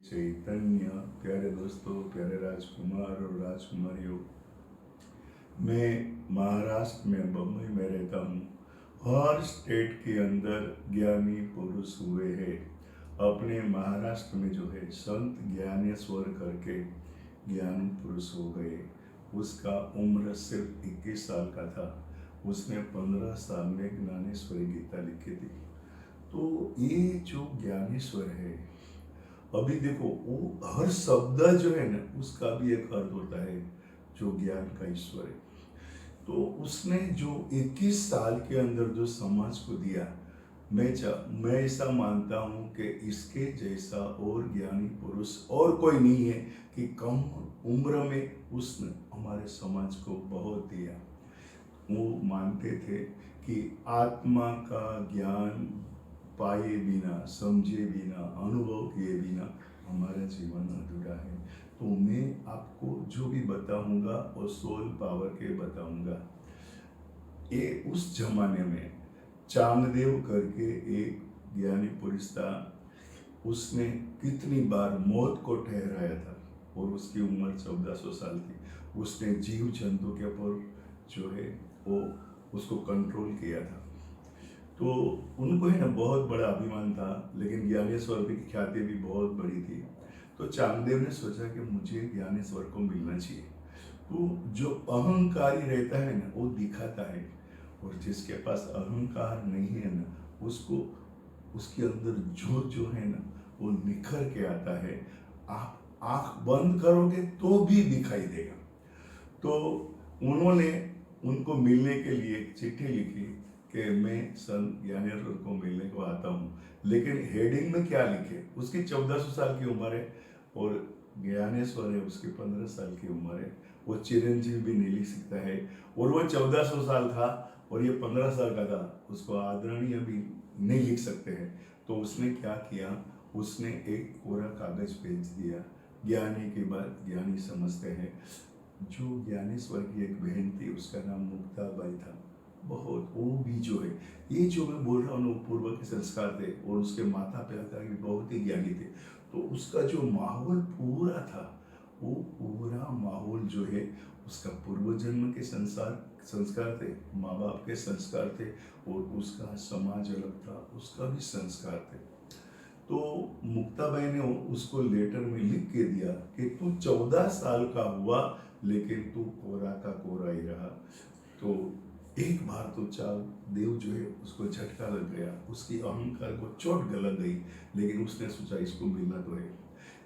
चैतन्य। प्यारे दोस्तों, प्यारे राजकुमार और राजकुमारियों, मैं महाराष्ट्र में बम्बई में रहता हूँ। हर स्टेट के अंदर ज्ञानी पुरुष हुए हैं। अपने महाराष्ट्र में जो है संत ज्ञानेश्वर करके ज्ञानी पुरुष हो गए। उसका उम्र सिर्फ 21 साल का था। उसने 15 साल में ज्ञानेश्वरी गीता लिखी थी। तो ये जो ज्ञानेश्वर है, अभी देखो वो हर शब्द जो है ना उसका भी एक अर्थ होता है, जो ज्ञान का ईश्वर है। तो उसने जो 21 साल के अंदर जो समाज को दिया, मैं ऐसा मानता हूँ कि इसके जैसा और ज्ञानी पुरुष और कोई नहीं है कि कम उम्र में उसने हमारे समाज को बहुत दिया। वो मानते थे कि आत्मा का ज्ञान पाए बिना, समझे बिना, अनुभव किए बिना हमारा जीवन अधूरा है। तो मैं आपको जो भी बताऊंगा वो सोल पावर के बताऊंगा। ये उस जमाने में चांगदेव करके एक ज्ञानी पुरुष था। उसने कितनी बार मौत को ठहराया था और उसकी उम्र 1400 साल थी। उसने जीव जंतु के ऊपर जो है वो उसको कंट्रोल किया था। तो उनको है ना बहुत बड़ा अभिमान था, लेकिन ज्ञानेश्वर की ख्याति भी बहुत बड़ी थी। तो चांगदेव ने सोचा कि मुझे ज्ञानेश्वर को मिलना चाहिए। तो जो अहंकारी रहता है ना वो दिखाता है, और जिसके पास अहंकार नहीं है ना उसको उसके अंदर जो है ना वो निखर के आता है। आप आंख बंद करोगे तो भी दिखाई देगा। तो उन्होंने उनको मिलने के लिए एक चिट्ठी लिखी कि मैं संत ज्ञानेश्वर को मिलने को आता हूँ। लेकिन हेडिंग में क्या लिखे, उसकी 1400 साल की उम्र है और ज्ञानेश्वर है उसकी 15 साल की उम्र है। वो चिरंजीव भी नहीं लिख सकता है, और वो 1400 साल था और ये 15 साल का था, उसको आदरणीय भी नहीं लिख सकते हैं। तो उसने क्या किया, उसने एक कोरा कागज भेज दिया। ज्ञानी की बात ज्ञानी समझते हैं। जो ज्ञानेश्वर की एक बहन थी उसका नाम मुक्ताबाई था। बहुत वो भी जो है, ये जो मैं बोल रहा हूँ पूर्व के संस्कार थे, और उसके माता पिता भी बहुत ही ज्ञानी थे। तो उसका जो माहौल पूरा था, वो पूरा माहौल जो है उसका पूर्व जन्म के संस्कार थे, माँ बाप के संस्कार थे, और उसका समाज अलग था, उसका भी संस्कार थे। तो मुक्ताबाई ने उसको लेटर में लिख के दिया कि तू 14 साल का हुआ लेकिन तू कोरा का कोरा ही रहा। तो एक बार तो चाल देव जो है उसको झटका लग गया, उसकी अहंकार को चोट लग गई। लेकिन उसने सोचा इसको मिलना तो है,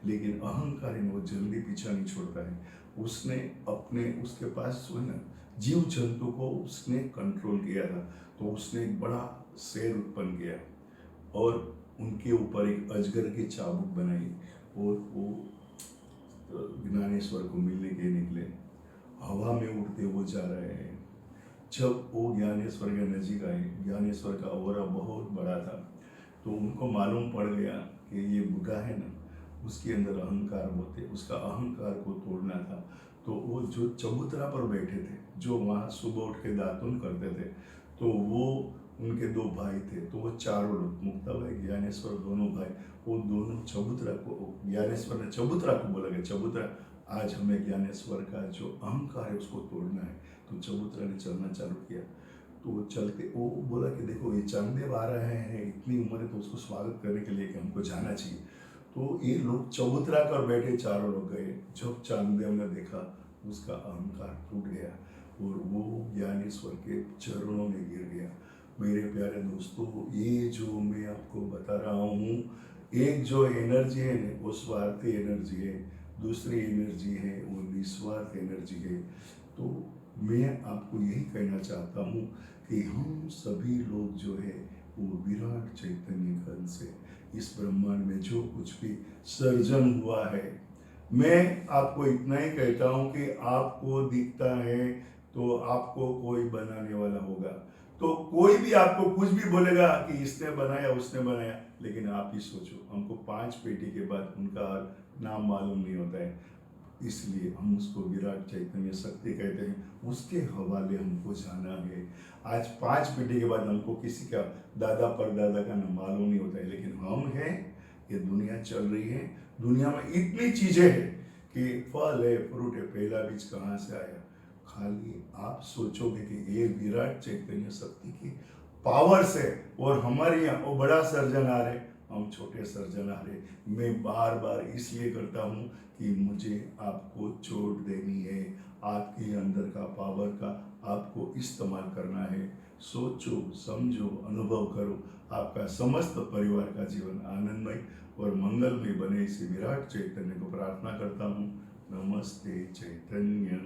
लेकिन अहंकार है वो जल्दी पीछा नहीं छोड़ता है। उसने अपने उसके पास जो है ना जीव जंतु को उसने कंट्रोल किया था। तो उसने एक बड़ा शेर उत्पन्न किया और उनके ऊपर एक अजगर की चाबुक बनाई, और वो ज्ञानेश्वर को मिलने के निकले। हवा में उड़ते वो जा रहे हैं। जब वो ज्ञानेश्वर के नजीक आए, ज्ञानेश्वर का ओरा बहुत बड़ा था। तो उनको मालूम पड़ गया कि ये बुढ़ा है ना, उसके अंदर अहंकार होते, उसका अहंकार को तोड़ना था। तो वो जो चबूतरा पर बैठे थे, जो वहाँ सुबह उठ के दातुन करते थे, तो वो उनके दो भाई थे। तो वो चारों लोग, मुक्ताबाई ज्ञानेश्वर दोनों भाई, वो दोनों चबूतरा को, ज्ञानेश्वर ने चबूतरा को बोला कि चबूतरा आज हमें ज्ञानेश्वर का जो अहंकार है उसको तोड़ना है। तो चबूतरा ने चलना चालू किया। तो वो चलते वो बोला कि देखो ये चांगदेव आ रहे हैं, इतनी उम्र है, तो उसको स्वागत करने के लिए कि हमको जाना चाहिए। तो ये लोग चबूतरा कर बैठे, चारों लोग गए। जब चांगदेव ने देखा उसका अहंकार टूट गया और वो ज्ञानेश्वर के चरणों में गिर गया। मेरे प्यारे दोस्तों, ये जो मैं आपको बता रहा हूँ, एक जो एनर्जी है ना वो स्वार्थी एनर्जी है, दूसरी एनर्जी है वो निस्वार्थ एनर्जी है। तो मैं आपको यही कहना चाहता हूँ कि हम सभी लोग जो है वो विराट चैतन्य का अंश है। इस ब्रह्मांड में जो कुछ भी सर्जन हुआ है, मैं आपको इतना ही कहता हूँ कि आपको दिखता है तो आपको कोई बनाने वाला होगा। तो कोई भी आपको कुछ भी बोलेगा कि इसने बनाया उसने बनाया, लेकिन आप ही सोचो, हमको 5 पीढ़ी के बाद उनका नाम मालूम नहीं होता है, इसलिए हम उसको विराट चैतन्य शक्ति कहते हैं। उसके हवाले हमको जाना है। आज 5 पीढ़ी के बाद हमको किसी का दादा परदादा का नाम मालूम नहीं होता है, लेकिन हम हैं ये दुनिया चल रही है। दुनिया में इतनी चीजें हैं कि फल है, फ्रूट है, पहला बीज कहाँ से आया? खाली आप सोचोगे कि ये विराट चैतन्य शक्ति की पावर से, और हमारे यहाँ वो बड़ा सर्जनहार है, हम छोटे सर्जनहार है। मैं बार बार इसलिए करता हूँ कि मुझे आपको चोट देनी है, आपके अंदर का पावर का आपको इस्तेमाल करना है। सोचो, समझो, अनुभव करो, आपका समस्त परिवार का जीवन आनंदमय और मंगलमय बने, इसी विराट चैतन्य को प्रार्थना करता हूँ। नमस्ते चैतन्य।